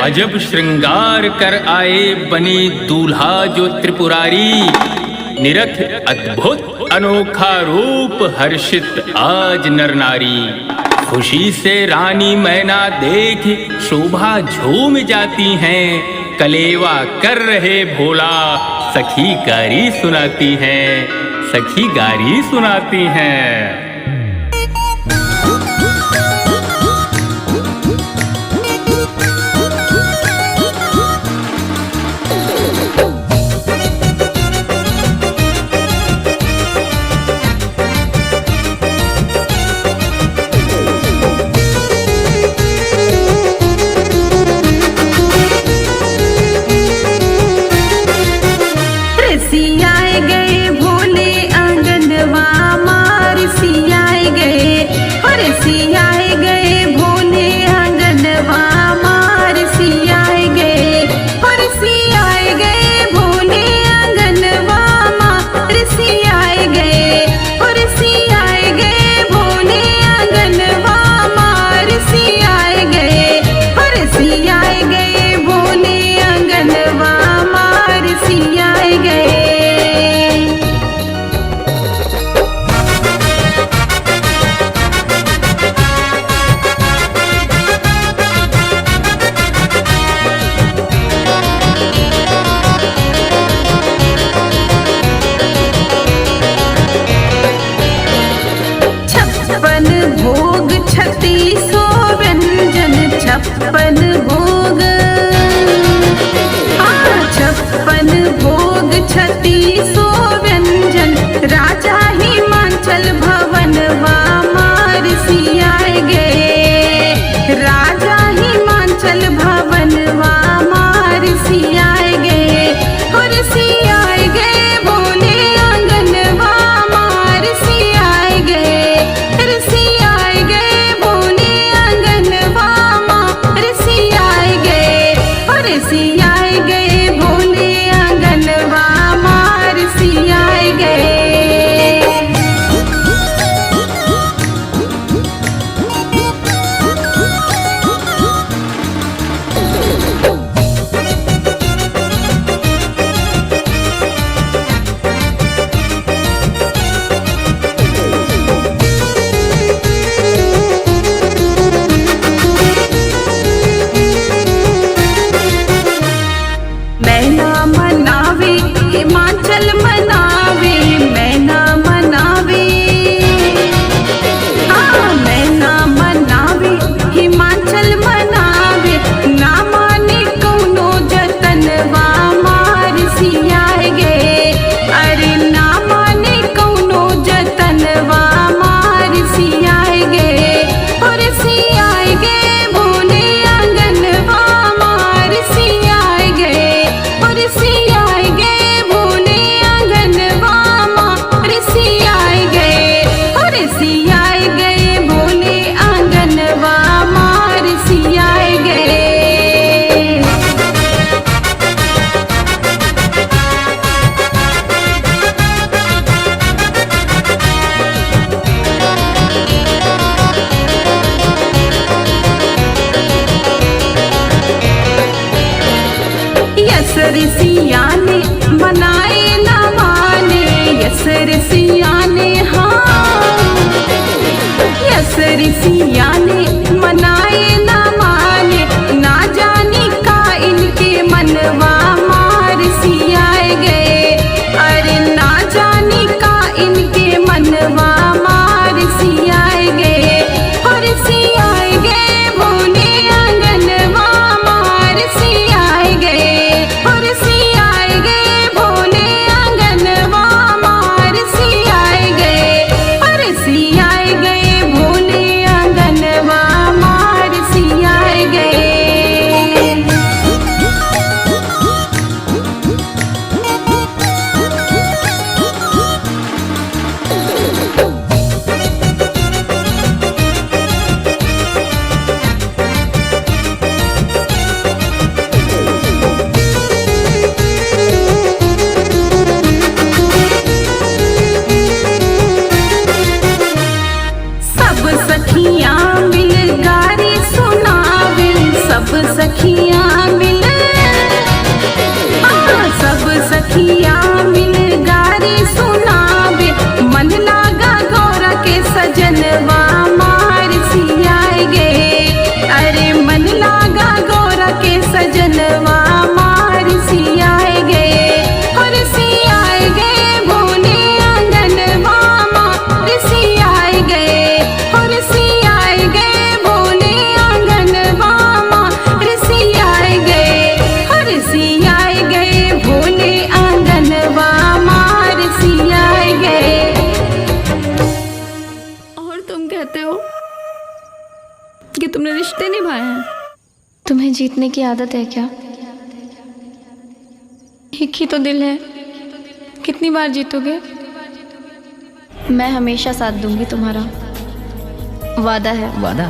अजब श्रृंगार कर आए बने दूल्हा जो त्रिपुरारी। निरख अद्भुत अनोखा रूप हर्षित आज नर नारी। खुशी से रानी मैना देख शोभा झूम जाती हैं। कलेवा कर रहे भोला सखी गारी सुनाती हैं, सखी गारी सुनाती हैं। सियाए गए भोले आंगनवा मार सी तुमने रिश्ते निभाए हैं। तुम्हें जीतने की आदत है क्या? एक ही तो दिल है, कितनी बार जीतोगे? मैं हमेशा साथ दूंगी तुम्हारा, वादा है। वादा?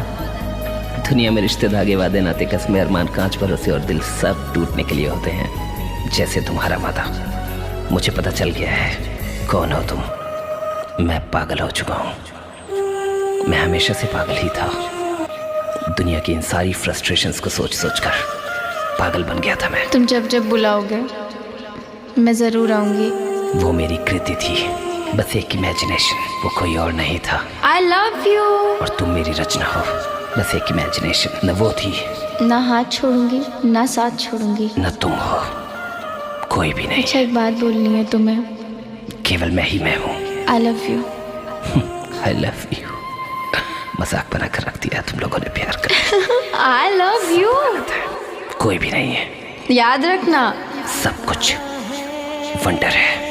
दुनिया में रिश्ते, धागे, वादे, नाते, कसमें, अरमान, कांच, भरोसे और दिल सब टूटने के लिए होते हैं, जैसे तुम्हारा वादा। मुझे पता चल गया है कौन हो तुम। मैं पागल हो चुका हूँ। मैं हमेशा से पागल ही था। दुनिया की इन सारी फ्रस्ट्रेशंस को सोच सोच कर पागल बन गया था मैं। तुम जब जब बुलाओगे मैं ज़रूर आऊँगी। वो मेरी कृति थी, बस एक इमेजिनेशन, वो कोई और नहीं था। I love you। और तुम मेरी रचना हो, बस एक इमेजिनेशन, न वो थी। ना हाथ छोड़ूंगी ना साथ छोड़ूंगी। न तुम हो, कोई भी नहीं। अच्छा, एक बात बोलनी है तुम्हें। केवल मैं ही मैं हूँ। I love you। I love you। मजाक बना कर रख दिया तुम लोगों ने प्यार कर। I love you। कोई भी नहीं है, याद रखना। सब कुछ वंडर है।